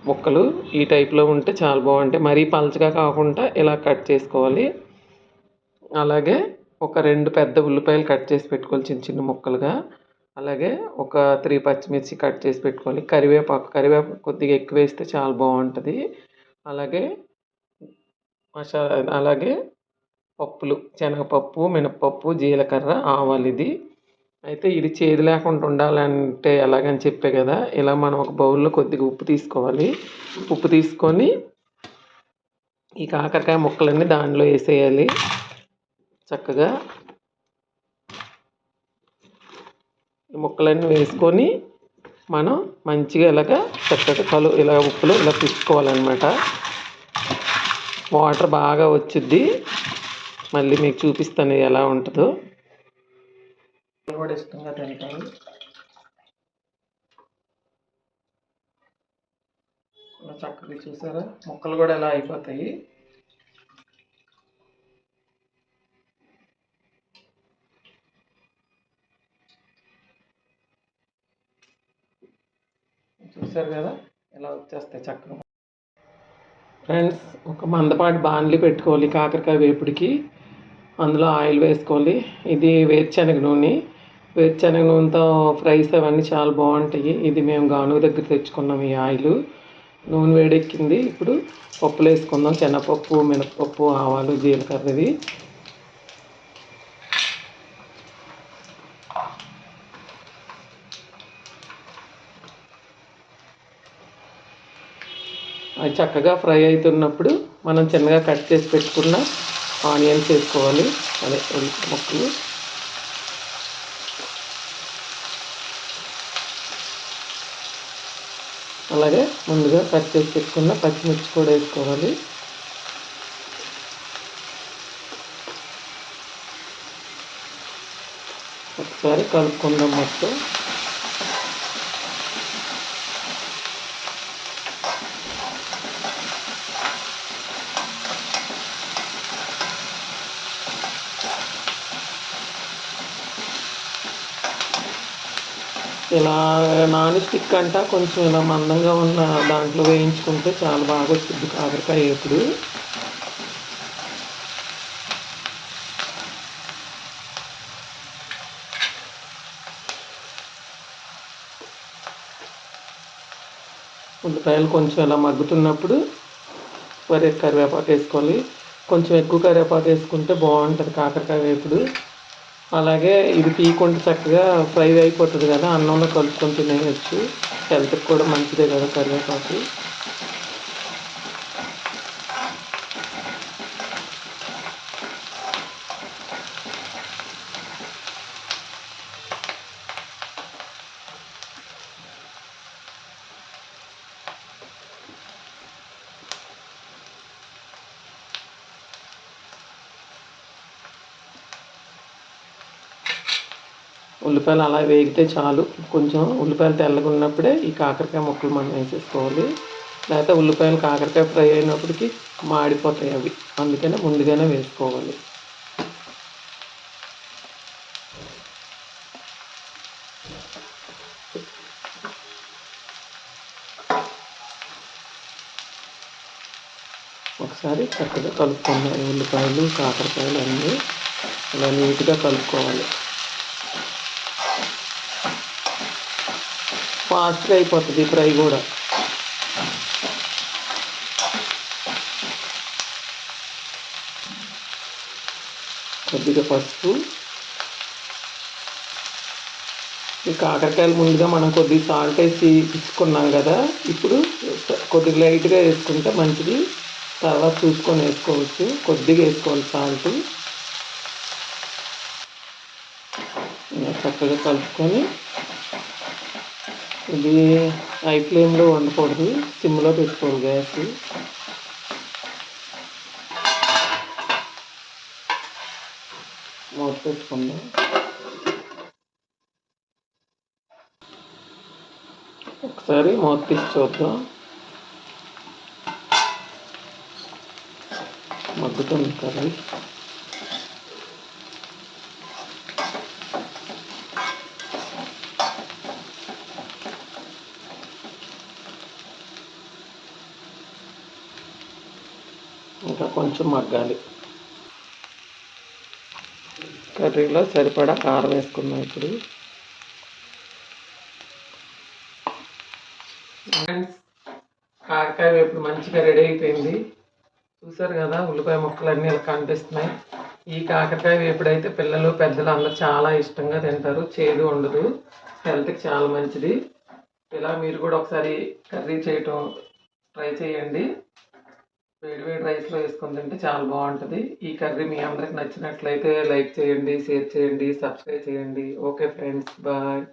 ముక్కలు ఈ టైప్లో ఉంటే చాలా బాగుంటాయి. మరీ పలచగా కాకుండా ఇలా కట్ చేసుకోవాలి. అలాగే ఒక 2 పెద్ద ఉల్లిపాయలు కట్ చేసి పెట్టుకోవాలి చిన్న చిన్న ముక్కలుగా. అలాగే ఒక 3 పచ్చిమిర్చి కట్ చేసి పెట్టుకోవాలి. కరివేపాకు కొద్దిగా ఎక్కువ వేస్తే చాలా బాగుంటుంది. అలాగే అలాగే పప్పులు శనగపప్పు, మినపప్పు, జీలకర్ర, ఆవాలు. అయితే ఇది చేదు లేకుండా ఉండాలంటే ఎలాగని చెప్పే కదా. ఇలా మనం ఒక బౌల్లో కొద్దిగా ఉప్పు తీసుకోవాలి. ఉప్పు తీసుకొని ఈ కాకరకాయ ముక్కలన్నీ దానిలో వేసేయాలి. చక్కగా ఈ ముక్కలన్నీ వేసుకొని మనం మంచిగా చక్కగా ఇలా ఉప్పులో ఇలా పిసుకోవాలన్నమాట. వాటర్ బాగా వచ్చిద్ది. మళ్ళీ మీకు చూపిస్తాను ఎలా ఉంటుందో. కూడా ఇష్టంగా తింటాను. చక్కగా చూసారా, ముక్కలు కూడా ఎలా అయిపోతాయి. చూసారు కదా ఎలా వచ్చేస్తాయి చక్కగా. ఫ్రెండ్స్, ఒక మందపాటి బాణలి పెట్టుకోవాలి కాకరకాయ వేపుడికి. అందులో ఆయిల్ వేసుకోవాలి. ఇది వేరుశనగ నూనె. వేరుశనగ నూనెతో ఫ్రైస్ అవన్నీ చాలా బాగుంటాయి. ఇది మేము గానుగ దగ్గర తెచ్చుకున్నాం ఈ ఆయిల్. నూనె వేడెక్కింది. ఇప్పుడు పప్పులు వేసుకుందాం. శనగపప్పు, మినపప్పు, ఆవాలు, జీలకర్రవి. అవి చక్కగా ఫ్రై అవుతున్నప్పుడు మనం చిన్నగా కట్ చేసి పెట్టుకున్న ఆనియన్స్ వేసుకోవాలి. అదే ముక్కలు. అలాగే ముందుగా కట్ చేసి పెట్టుకున్న పచ్చిమిర్చి కూడా వేసుకోవాలి. ఒకసారి కలుపుకుందాం మొత్తం. ఇలా నాన్ స్టిక్ అంట కొంచెం ఇలా మందంగా ఉన్న దాంట్లో వేయించుకుంటే చాలా బాగా వచ్చింది కాకరకాయ వేపుడు. ఉల్లిపాయలు కొంచెం ఇలా మగ్గుతున్నప్పుడు కరివేపాకు వేసుకోవాలి. కొంచెం ఎక్కువ కరివేపాకు వేసుకుంటే బాగుంటుంది కాకరకాయ వేపుడు. అలాగే ఇది తీయకుండా చక్కగా ఫ్రై అయిపోతుంది కదా, అన్నంలో కలుపుకొని తినేయచ్చు. హెల్త్కి కూడా మంచిదే కదా కరివేపాకు. ఉల్లిపాయలు అలా వేగితే చాలు. కొంచెం ఉల్లిపాయలు తెల్లగా ఉన్నప్పుడే ఈ కాకరకాయ ముక్కలు మనం వేసేసుకోవాలి. లేకపోతే ఉల్లిపాయలు కాకరకాయ ఫ్రై అయినప్పటికీ మాడిపోతాయి అవి. అందుకనే ముందుగానే వేసుకోవాలి. ఒకసారి చక్కగా కలుపుకోవాలి. ఉల్లిపాయలు, కాకరకాయలు అన్నీ ఇలా నీట్గా కలుపుకోవాలి. ఫాస్ట్గా అయిపోతుంది ఫ్రై కూడా. కొద్దిగా పసుపు. ఈ కాకరకాయలు ముందుగా మనం కొద్దిగా సాల్ట్ వేసి ఇచ్చుకున్నాం కదా, ఇప్పుడు కొద్దిగా లైట్గా వేసుకుంటే మంచిది. తర్వాత చూసుకొని వేసుకోవచ్చు. కొద్దిగా వేసుకోవాలి సాల్ట్. చక్కగా కలుపుకొని ఇది హై ఫ్లేమ్లో వండకూడదు, సిమ్లో పెట్టుకోవాలి గ్యాస్. మూత పెట్టుకుందాం. ఒకసారి మూత తీసి చూద్దాం. మగ్గుతుంది కర్రీ. ఇంకా కొంచెం మగ్గాలి. కర్రీలో సరిపడా కారం వేసుకున్నాం ఇప్పుడు. కాకరకాయ వేపుడు మంచిగా రెడీ అయిపోయింది. చూసారు కదా, ఉల్లిపాయ ముక్కలన్నీ ఇలా కనిపిస్తున్నాయి. ఈ కాకరకాయ వేపుడు అయితే పిల్లలు పెద్దలు అందరూ చాలా ఇష్టంగా తింటారు. చేదు ఉండదు, హెల్త్కి చాలా మంచిది. ఇలా మీరు కూడా ఒకసారి కర్రీ చేయటం ట్రై చేయండి. వేడి వేడి రైస్లో వేసుకొని తింటే చాలా బాగుంటుంది. ఈ కర్రీ మీ అందరికి నచ్చినట్లయితే లైక్ చేయండి, షేర్ చేయండి, సబ్స్క్రైబ్ చేయండి. Okay friends, bye.